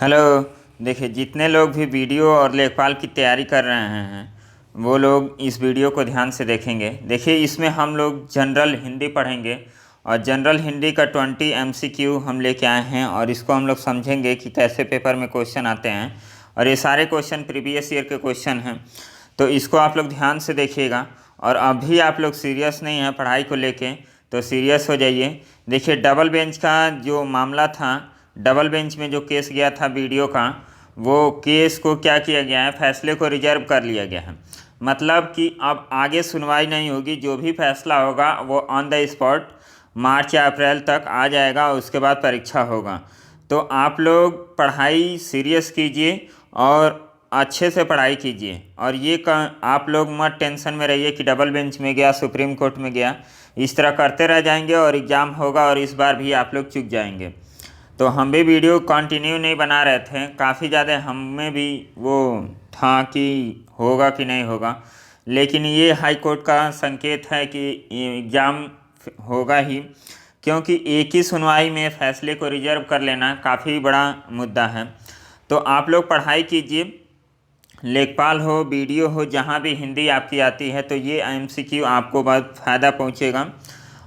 Hello. देखिए, जितने लोग भी वीडियो और लेखपाल की तैयारी कर रहे हैं वो लोग इस वीडियो को ध्यान से देखेंगे। देखिए, इसमें हम लोग जनरल हिंदी पढ़ेंगे और जनरल हिंदी का 20 MCQ हम लेके आए हैं और इसको हम लोग समझेंगे कि कैसे पेपर में क्वेश्चन आते हैं। और ये सारे क्वेश्चन प्रीवियस ईयर के क्वेश्चन हैं, तो इसको आप लोग ध्यान से देखिएगा। और अभी आप लोग सीरियस नहीं हैं पढ़ाई को लेके, तो सीरियस हो जाइए। देखिए, डबल बेंच का जो मामला था, डबल बेंच में जो केस गया था वीडियो का, वो केस को क्या किया गया है, फैसले को रिजर्व कर लिया गया है। मतलब कि अब आगे सुनवाई नहीं होगी, जो भी फैसला होगा वो ऑन द स्पॉट मार्च या अप्रैल तक आ जाएगा, उसके बाद परीक्षा होगा। तो आप लोग पढ़ाई सीरियस कीजिए और अच्छे से पढ़ाई कीजिए। और ये आप लोग मत टेंशन में रहिए कि डबल बेंच में गया, सुप्रीम कोर्ट में गया। इस तरह करते रह जाएंगे और एग्ज़ाम होगा और इस बार भी आप लोग चूक जाएंगे। तो हम भी वीडियो कंटिन्यू नहीं बना रहे थे, काफ़ी ज़्यादा हमें भी वो था कि होगा कि नहीं होगा, लेकिन ये हाई कोर्ट का संकेत है कि एग्ज़ाम होगा ही, क्योंकि एक ही सुनवाई में फैसले को रिजर्व कर लेना काफ़ी बड़ा मुद्दा है। तो आप लोग पढ़ाई कीजिए, लेखपाल हो, वीडियो हो, जहाँ भी हिंदी आपकी आती है तो ये MCQ आपको बहुत फ़ायदा पहुँचेगा।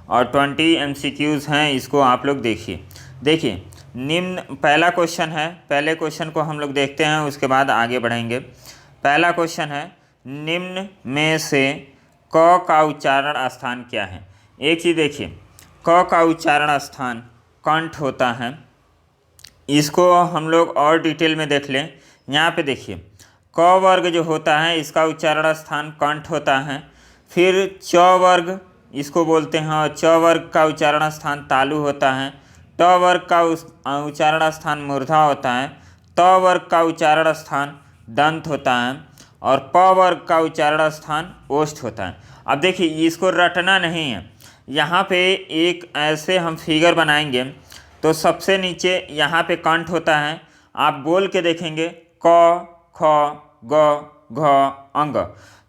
और 20 MCQs हैं, इसको आप लोग देखिए निम्न पहला क्वेश्चन है। पहले क्वेश्चन को हम लोग देखते हैं, उसके बाद आगे बढ़ेंगे। पहला क्वेश्चन है, निम्न में से क का उच्चारण स्थान क्या है। एक चीज़ देखिए, क का उच्चारण स्थान कंठ होता है। इसको हम लोग और डिटेल में देख लें। यहाँ पे देखिए, क वर्ग जो होता है इसका उच्चारण स्थान कंठ होता है। फिर च वर्ग इसको बोलते हैं और च वर्ग का उच्चारण स्थान तालु होता है। ट वर्ग का उच्चारण स्थान मूर्धा होता है। त वर्ग का उच्चारण स्थान दंत होता है और प वर्ग का उच्चारण स्थान ओष्ठ होता है। अब देखिए, इसको रटना नहीं है। यहाँ पे एक ऐसे हम फिगर बनाएंगे, तो सबसे नीचे यहाँ पे कंठ होता है। आप बोल के देखेंगे क ख ग घ अंग,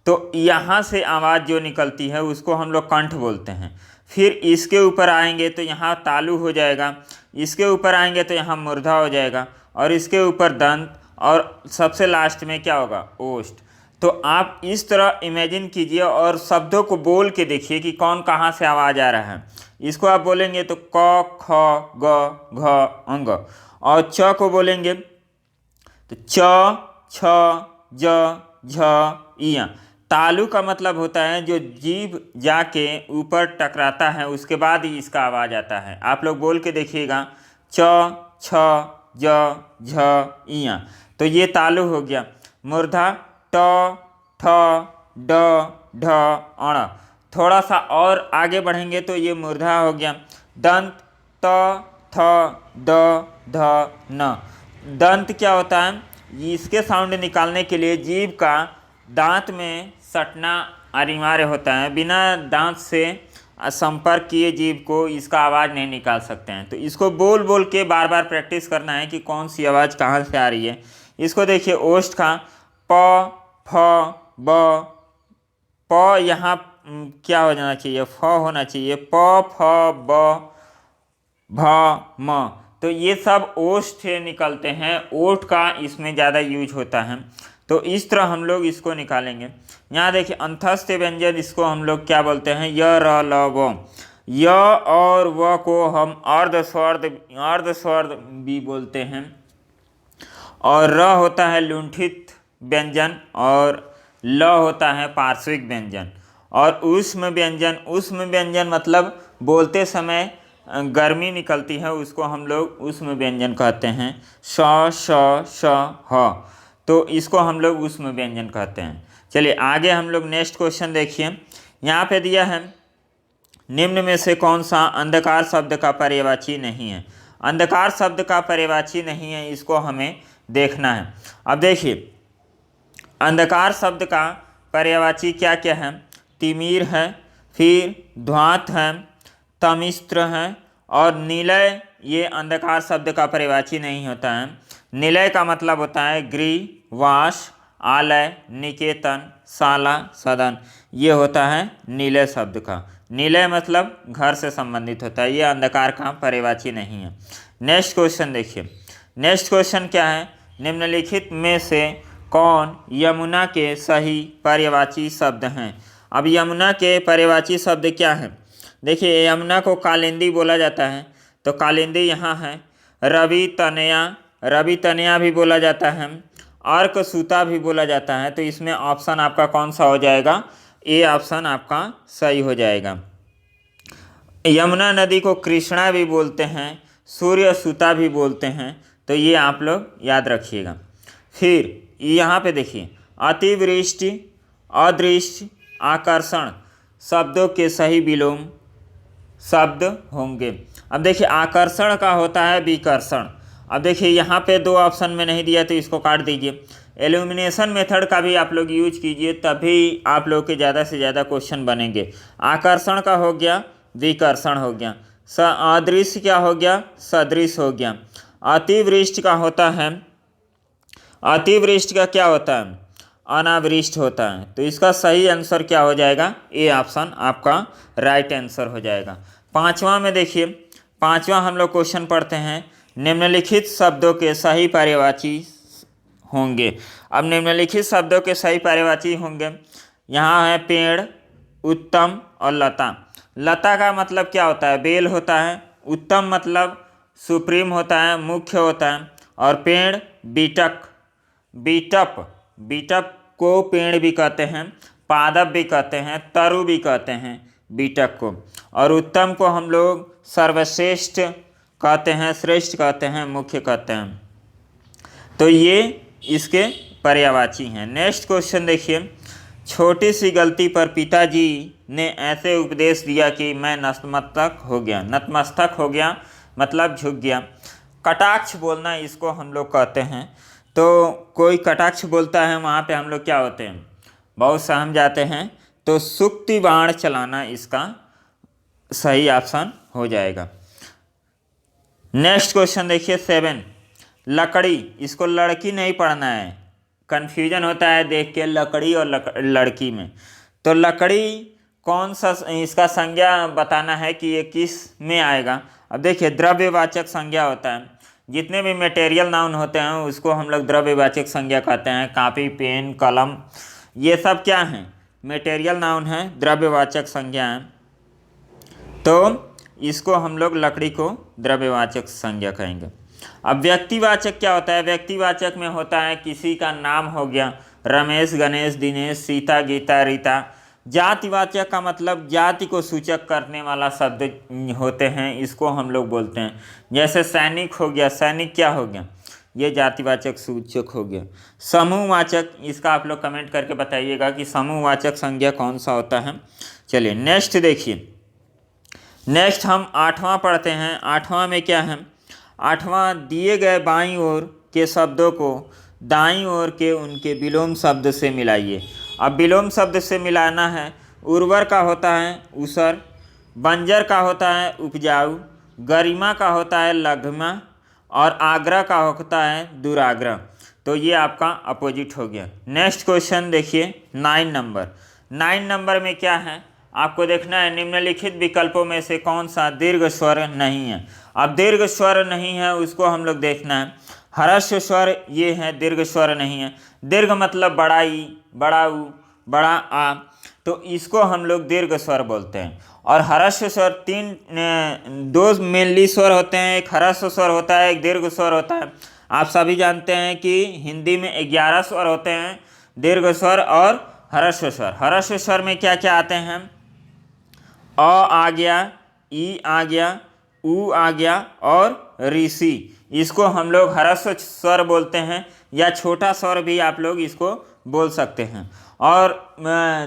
तो यहाँ से आवाज़ जो निकलती है उसको हम लोग कंठ बोलते हैं। फिर इसके ऊपर आएंगे तो यहाँ तालु हो जाएगा, इसके ऊपर आएंगे तो यहाँ मूर्धा हो जाएगा और इसके ऊपर दंत, और सबसे लास्ट में क्या होगा, ओष्ठ। तो आप इस तरह इमेजिन कीजिए और शब्दों को बोल के देखिए कि कौन कहाँ से आवाज़ आ रहा है। इसको आप बोलेंगे तो क ख ग घ अंग, और च को बोलेंगे तो च छ ज झ इया। तालु का मतलब होता है जो जीभ जाके ऊपर टकराता है, उसके बाद ही इसका आवाज़ आता है। आप लोग बोल के देखिएगा, च छ ज झ इया, तो ये तालु हो गया। मूर्धा ट ठ ड ढ अण। थोड़ा सा और आगे बढ़ेंगे तो ये मूर्धा हो गया। दंत त थ द ध न। दंत क्या होता है, इसके साउंड निकालने के लिए जीभ का दांत में सटना अनिवार्य होता है। बिना दांत से संपर्क किए जीभ को इसका आवाज़ नहीं निकाल सकते हैं। तो इसको बोल बोल के बार बार प्रैक्टिस करना है कि कौन सी आवाज़ कहाँ से आ रही है। इसको देखिए, ओष्ठ का प फ ब, प यहाँ क्या हो जाना चाहिए, फ होना चाहिए, प फ ब भ म। तो ये सब ओष्ठ से निकलते हैं, ओठ का इसमें ज़्यादा यूज होता है। तो इस तरह हम लोग इसको निकालेंगे। यहाँ देखिए, अंतस्थ व्यंजन इसको हम लोग क्या बोलते हैं, य र ल व। य और व को हम अर्ध स्वर्द भी बोलते हैं। और र होता है लुंठित व्यंजन और ल होता है पार्श्विक व्यंजन। और उष्म व्यंजन मतलब बोलते समय गर्मी निकलती है, उसको हम लोग उष्म व्यंजन कहते हैं। श श श ह, तो इसको हम लोग उष्म व्यंजन कहते हैं। चलिए आगे हम लोग नेक्स्ट क्वेश्चन देखिए। यहाँ पे दिया है, निम्न में से कौन सा अंधकार शब्द का पर्यायवाची नहीं है। अंधकार शब्द का पर्यायवाची नहीं है, इसको हमें देखना है। अब देखिए, अंधकार शब्द का पर्यायवाची क्या क्या है, तिमिर है, फिर ध्वांत है, तमिस्त्र है और निलय। ये अंधकार शब्द का पर्यायवाची नहीं होता है। निलय का मतलब होता है गृह, वास, आलय, निकेतन, शाला, सदन। ये होता है निलय शब्द का। निलय मतलब घर से संबंधित होता है, ये अंधकार का पर्यायवाची नहीं है। नेक्स्ट क्वेश्चन देखिए, नेक्स्ट क्वेश्चन क्या है, निम्नलिखित में से कौन यमुना के सही पर्यायवाची शब्द हैं। अब यमुना के पर्यायवाची शब्द क्या हैं, देखिए यमुना को कालिंदी बोला जाता है, तो कालिंदी यहाँ है। रवि तनया भी बोला जाता है, अर्क सूता भी बोला जाता है। तो इसमें ऑप्शन आपका कौन सा हो जाएगा, ए ऑप्शन आपका सही हो जाएगा। यमुना नदी को कृष्णा भी बोलते हैं, सूर्य सूता भी बोलते हैं, तो ये आप लोग याद रखिएगा। फिर यहाँ पे देखिए, अतिवृष्टि, अदृष्टि, आकर्षण शब्दों के सही विलोम शब्द होंगे। अब देखिए आकर्षण का होता है विकर्षण। अब देखिए यहाँ पे दो ऑप्शन में नहीं दिया तो इसको काट दीजिए। एलिमिनेशन मेथड का भी आप लोग यूज कीजिए, तभी आप लोग के ज़्यादा से ज़्यादा क्वेश्चन बनेंगे। आकर्षण का हो गया, विकर्षण हो गया। अदृश्य क्या हो गया, सदृश हो गया। अतिवृष्टि का होता है, अतिवृष्टि का क्या होता है, अनावृष्ट होता है। तो इसका सही आंसर क्या हो जाएगा, ए ऑप्शन आपका राइट आंसर हो जाएगा। पांचवा में देखिए, पांचवा हम लोग क्वेश्चन पढ़ते हैं, निम्नलिखित शब्दों के सही पर्यायवाची होंगे। अब निम्नलिखित शब्दों के सही पर्यायवाची होंगे, यहाँ है पेड़, उत्तम और लता। लता का मतलब क्या होता है, बेल होता है। उत्तम मतलब सुप्रीम होता है, मुख्य होता है। और पेड़ बीटक, बीटप को पेड़ भी कहते हैं, पादप भी कहते हैं, तरु भी कहते हैं बीटक को। और उत्तम को हम लोग सर्वश्रेष्ठ कहते हैं, श्रेष्ठ कहते हैं, मुख्य कहते हैं। तो ये इसके पर्यायवाची हैं। नेक्स्ट क्वेश्चन देखिए, छोटी सी गलती पर पिताजी ने ऐसे उपदेश दिया कि मैं नतमस्तक हो गया मतलब झुक गया। कटाक्ष बोलना इसको हम लोग कहते हैं। तो कोई कटाक्ष बोलता है, वहाँ पे हम लोग क्या होते हैं, बहुत सहम जाते हैं। तो सुक्ति बाण चलाना इसका सही ऑप्शन हो जाएगा। नेक्स्ट क्वेश्चन देखिए 7, लकड़ी, इसको लड़की नहीं पढ़ना है, कन्फ्यूजन होता है देख के लकड़ी और लड़की में। तो लकड़ी कौन सा, इसका संज्ञा बताना है कि ये किस में आएगा। अब देखिए द्रव्यवाचक संज्ञा होता है, जितने भी मटेरियल नाउन होते हैं उसको हम लोग द्रव्यवाचक संज्ञा कहते हैं। कॉपी, पेन, कलम, ये सब क्या हैं, मटेरियल नाउन है, द्रव्यवाचक संज्ञा है। तो इसको हम लोग लकड़ी को द्रव्यवाचक संज्ञा कहेंगे। अब व्यक्तिवाचक क्या होता है, व्यक्तिवाचक में होता है किसी का नाम हो गया, रमेश, गणेश, दिनेश, सीता, गीता, रीता। जातिवाचक का मतलब जाति को सूचक करने वाला शब्द होते हैं, इसको हम लोग बोलते हैं। जैसे सैनिक हो गया, सैनिक क्या हो गया, ये जातिवाचक सूचक हो गया। समूहवाचक, इसका आप लोग कमेंट करके बताइएगा कि समूहवाचक संज्ञा कौन सा होता है। चलिए नेक्स्ट देखिए, नेक्स्ट हम 8वां पढ़ते हैं। 8वां में क्या है, 8वां, दिए गए बाईं ओर के शब्दों को दाईं ओर के उनके विलोम शब्द से मिलाइए। अब विलोम शब्द से मिलाना है, उर्वर का होता है ऊसर, बंजर का होता है उपजाऊ, गरिमा का होता है लघिमा, और आग्रह का होता है दुराग्रह। तो ये आपका अपोजिट हो गया। नेक्स्ट क्वेश्चन देखिए 9 नंबर। 9 नंबर में क्या है, आपको देखना है निम्नलिखित विकल्पों में से कौन सा दीर्घ स्वर नहीं है। अब दीर्घ स्वर नहीं है उसको हम लोग देखना है। ह्रस्व स्वर ये है, दीर्घ स्वर नहीं है। दीर्घ मतलब बड़ा ई, बड़ा ऊ, बड़ा आ, तो इसको हम लोग दीर्घ स्वर बोलते हैं। और ह्रस्व स्वर दो मेनली स्वर होते हैं, एक ह्रस्व स्वर होता है, एक दीर्घ स्वर होता है। आप सभी जानते हैं कि हिंदी में 11 स्वर होते हैं, दीर्घ स्वर और ह्रस्व स्वर। ह्रस्व स्वर में क्या क्या आते हैं, अ आ गया, ई आ गया, ऊ आ गया और ऋषि। इसको हम लोग ह्रस्व स्वर बोलते हैं, या छोटा स्वर भी आप लोग इसको बोल सकते हैं। और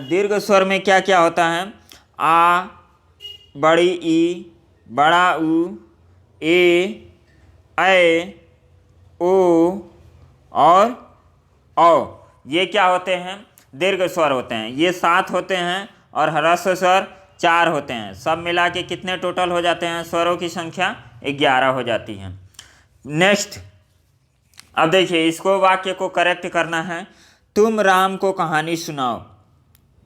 दीर्घ स्वर में क्या क्या होता है, आ, बड़ी ई, बड़ा ऊ, ए, ओ और औ। ये क्या होते हैं, दीर्घ स्वर होते हैं। ये 7 होते हैं और ह्रस्व स्वर 4 होते हैं। सब मिला के कितने टोटल हो जाते हैं, स्वरों की संख्या 11 हो जाती है। नेक्स्ट, अब देखिए इसको वाक्य को करेक्ट करना है। तुम राम को कहानी सुनाओ,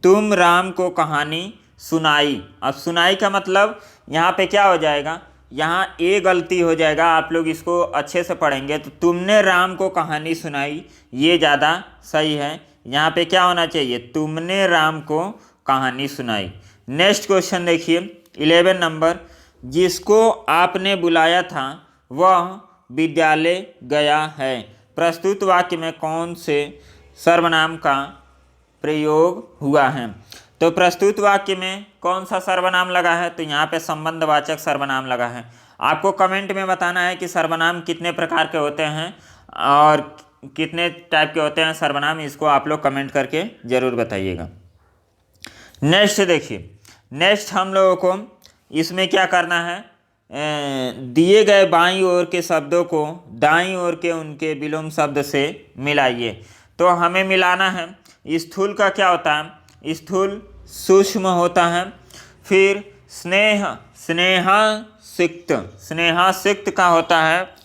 तुम राम को कहानी सुनाई। अब सुनाई का मतलब यहाँ पे क्या हो जाएगा, यहाँ ए गलती हो जाएगा, आप लोग इसको अच्छे से पढ़ेंगे तो तुमने राम को कहानी सुनाई, ये ज़्यादा सही है। यहाँ पे क्या होना चाहिए, तुमने राम को कहानी सुनाई। नेक्स्ट क्वेश्चन देखिए 11 नंबर, जिसको आपने बुलाया था वह विद्यालय गया है। प्रस्तुत वाक्य में कौन से सर्वनाम का प्रयोग हुआ है। तो प्रस्तुत वाक्य में कौन सा सर्वनाम लगा है, तो यहाँ पे संबंधवाचक सर्वनाम लगा है। आपको कमेंट में बताना है कि सर्वनाम कितने प्रकार के होते हैं और कितने टाइप के होते हैं सर्वनाम, इसको आप लोग कमेंट करके ज़रूर बताइएगा। नेक्स्ट देखिए, नेक्स्ट हम लोगों को इसमें क्या करना है, दिए गए बाईं ओर के शब्दों को दाईं ओर के उनके विलोम शब्द से मिलाइए। तो हमें मिलाना है, स्थूल का क्या होता है, स्थूल सूक्ष्म होता है। फिर स्नेह, स्नेहासिक्त, स्नेहासिक्त का होता है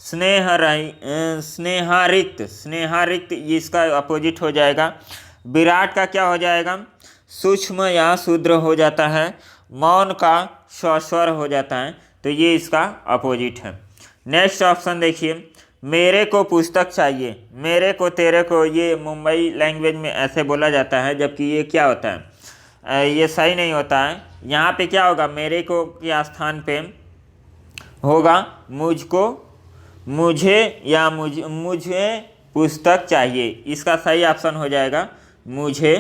स्नेहारिक्त, स्नेहारिक्त इसका अपोजिट हो जाएगा। विराट का क्या हो जाएगा, सूक्ष्म या शूद्र हो जाता है। मौन का सस्वर हो जाता है, तो ये इसका अपोजिट है। नेक्स्ट ऑप्शन देखिए, मेरे को पुस्तक चाहिए, मेरे को तेरे को, ये मुंबई लैंग्वेज में ऐसे बोला जाता है, जबकि ये क्या होता है, ये सही नहीं होता है। यहाँ पे क्या होगा, मेरे को के स्थान पे होगा मुझको, मुझे या मुझे पुस्तक चाहिए, इसका सही ऑप्शन हो जाएगा मुझे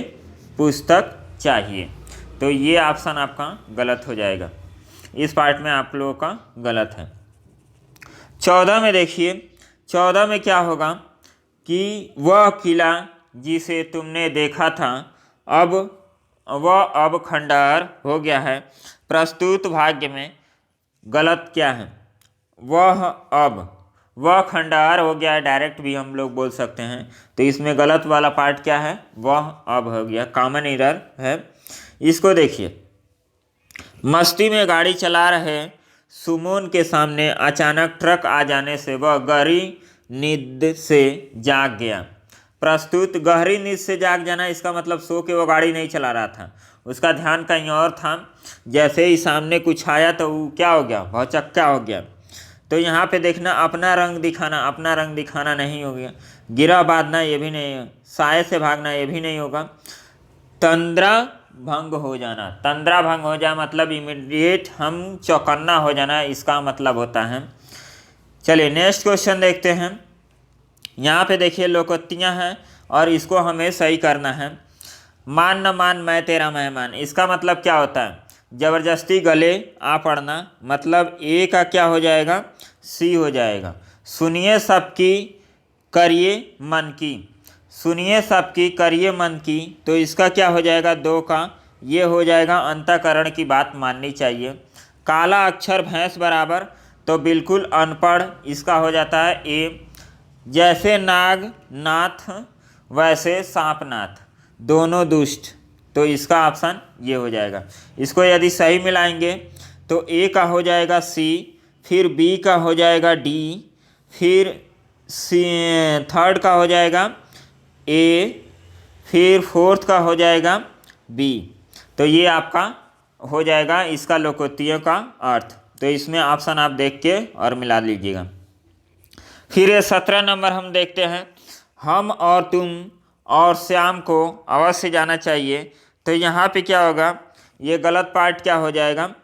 पुस्तक चाहिए। तो ये ऑप्शन आपका गलत हो जाएगा, इस पार्ट में आप लोगों का गलत है। 14 में देखिए, 14 में क्या होगा कि वह किला जिसे तुमने देखा था वह अब खंडहर हो गया है। प्रस्तुत वाक्य में गलत क्या है, वह खंडहर हो गया है, डायरेक्ट भी हम लोग बोल सकते हैं। तो इसमें गलत वाला पार्ट क्या है, वह अब हो गया, कॉमन एरर है। इसको देखिए, मस्ती में गाड़ी चला रहे सुमोन के सामने अचानक ट्रक आ जाने से वह गहरी नींद से जाग गया। प्रस्तुत गहरी नींद से जाग जाना, इसका मतलब सो के वो गाड़ी नहीं चला रहा था, उसका ध्यान कहीं और था। जैसे ही सामने कुछ आया तो वो क्या हो गया, भौचक्का हो गया। तो यहाँ पे देखना, अपना रंग दिखाना, अपना रंग दिखाना नहीं हो गया। गिरा बांधना ये भी नहीं है, साए से भागना ये भी नहीं होगा। तंद्रा भंग हो जाना, तंद्रा भंग हो जाए मतलब इमीडिएट हम चौकन्ना हो जाना, इसका मतलब होता है। चलिए नेक्स्ट क्वेश्चन देखते हैं। यहाँ पे देखिए लोकोक्तियाँ हैं और इसको हमें सही करना है। मान न मान मैं तेरा मेहमान, इसका मतलब क्या होता है, ज़बरदस्ती गले आ पड़ना, मतलब ए का क्या हो जाएगा, सी हो जाएगा। सुनिए सबकी करिए मन की, सुनिए सबकी करिए मन की, तो इसका क्या हो जाएगा, दो का ये हो जाएगा अंतःकरण की बात माननी चाहिए। काला अक्षर भैंस बराबर, तो बिल्कुल अनपढ़, इसका हो जाता है ए। जैसे नाग नाथ वैसे सांपनाथ, दोनों दुष्ट, तो इसका ऑप्शन ये हो जाएगा। इसको यदि सही मिलाएंगे तो ए का हो जाएगा सी, फिर बी का हो जाएगा डी, फिर सी थर्ड का हो जाएगा ए, फिर फोर्थ का हो जाएगा बी। तो ये आपका हो जाएगा इसका लोकोक्तियों का अर्थ। तो इसमें ऑप्शन आप देख के और मिला लीजिएगा। फिर ये 17 नंबर हम देखते हैं, हम और तुम और श्याम को अवश्य जाना चाहिए। तो यहाँ पे क्या होगा, ये गलत पार्ट क्या हो जाएगा,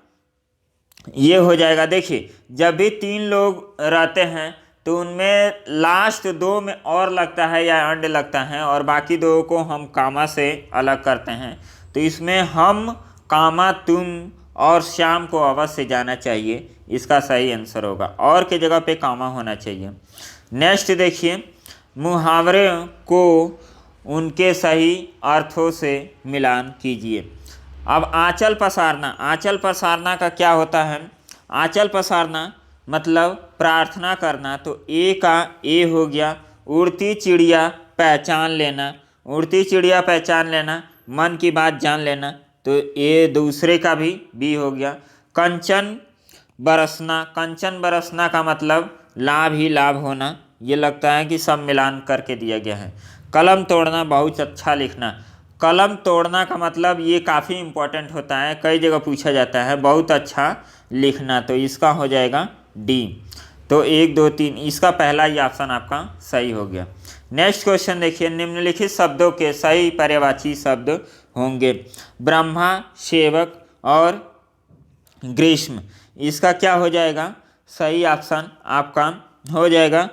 ये हो जाएगा, देखिए जब भी 3 लोग रहते हैं तो उनमें लास्ट 2 में और लगता है या अंड लगता है और बाकी 2 को हम कामा से अलग करते हैं। तो इसमें हम, कामा, तुम और श्याम को अवश्य जाना चाहिए, इसका सही आंसर होगा। और के जगह पे कामा होना चाहिए। नेक्स्ट देखिए, मुहावरे को उनके सही अर्थों से मिलान कीजिए। अब आंचल पसारना, आंचल पसारना का क्या होता है, आंचल पसारना मतलब प्रार्थना करना, तो ए का ए हो गया। उड़ती चिड़िया पहचान लेना, उड़ती चिड़िया पहचान लेना, मन की बात जान लेना, तो ये दूसरे का भी बी हो गया। कंचन बरसना, कंचन बरसना का मतलब लाभ ही लाभ होना, ये लगता है कि सब मिलान करके दिया गया है। कलम तोड़ना, बहुत अच्छा लिखना, कलम तोड़ना का मतलब ये काफ़ी इम्पोर्टेंट होता है, कई जगह पूछा जाता है। बहुत अच्छा लिखना, तो इसका हो जाएगा डी। तो 1 2 3 इसका पहला ही ऑप्शन आपका सही हो गया। नेक्स्ट क्वेश्चन देखिए, निम्नलिखित शब्दों के सही पर्यायवाची शब्द होंगे। ब्रह्मा, सेवक और ग्रीष्म, इसका क्या हो जाएगा सही ऑप्शन आपका हो जाएगा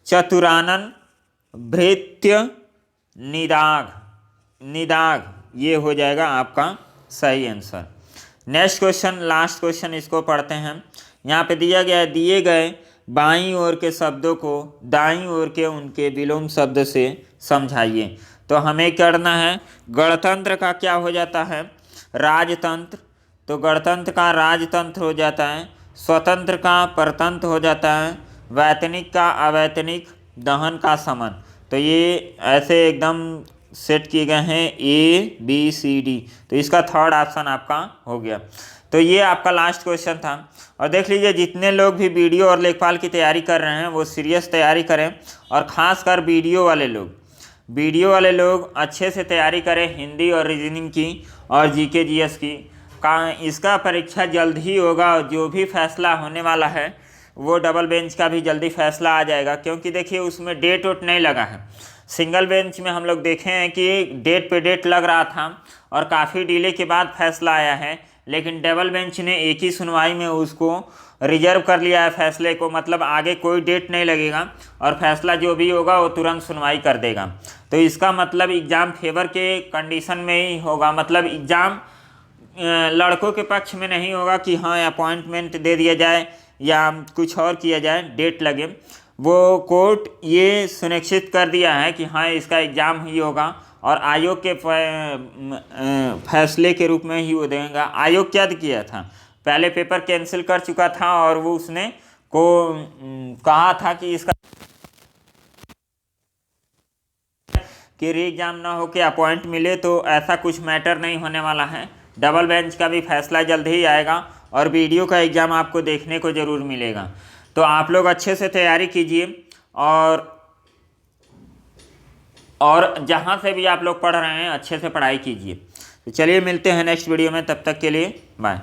चतुरानन, भृत्य, निदाघ। निदाघ ये हो जाएगा आपका सही answer. Next question, last question, इसको पढ़ते हैं। यहाँ पे दिया गया है, दिए गए बाईं ओर के शब्दों को दाईं ओर के उनके विलोम शब्द से समझाइए। तो हमें करना है, गणतंत्र का क्या हो जाता है राजतंत्र, तो गणतंत्र का राजतंत्र हो जाता है। स्वतंत्र का परतंत्र हो जाता है। वैतनिक का अवैतनिक, दहन का समन। तो ये ऐसे एकदम सेट किए गए हैं A B C D, तो इसका थर्ड ऑप्शन आपका हो गया। तो ये आपका लास्ट क्वेश्चन था। और देख लीजिए, जितने लोग भी वीडियो और लेखपाल की तैयारी कर रहे हैं वो सीरियस तैयारी करें, और ख़ासकर वीडियो वाले लोग अच्छे से तैयारी करें हिंदी और रीजनिंग की और GK GS की का। इसका परीक्षा जल्द ही होगा, और जो भी फैसला होने वाला है वो डबल बेंच का भी जल्दी फैसला आ जाएगा, क्योंकि देखिए उसमें डेट वोट नहीं लगा है। सिंगल बेंच में हम लोग देखे हैं कि डेट पे डेट लग रहा था और काफ़ी डिले के बाद फैसला आया है, लेकिन डबल बेंच ने एक ही सुनवाई में उसको रिजर्व कर लिया है फैसले को, मतलब आगे कोई डेट नहीं लगेगा और फैसला जो भी होगा वो तुरंत सुनवाई कर देगा। तो इसका मतलब एग्ज़ाम फेवर के कंडीशन में ही होगा, मतलब एग्ज़ाम लड़कों के पक्ष में नहीं होगा कि हाँ अपॉइंटमेंट दे दिया जाए या कुछ और किया जाए, डेट लगे। वो कोर्ट ये सुनिश्चित कर दिया है कि हाँ इसका एग्ज़ाम ही होगा, और आयोग के फैसले के रूप में ही वो देगा। आयोग क्या किया था, पहले पेपर कैंसिल कर चुका था और वो उसने को कहा था कि इसका कि री एग्ज़ाम ना हो के अपॉइंट मिले, तो ऐसा कुछ मैटर नहीं होने वाला है। डबल बेंच का भी फैसला जल्द ही आएगा और वीडियो का एग्ज़ाम आपको देखने को ज़रूर मिलेगा। तो आप लोग अच्छे से तैयारी कीजिए, और जहाँ से भी आप लोग पढ़ रहे हैं अच्छे से पढ़ाई कीजिए। तो चलिए मिलते हैं नेक्स्ट वीडियो में, तब तक के लिए बाय।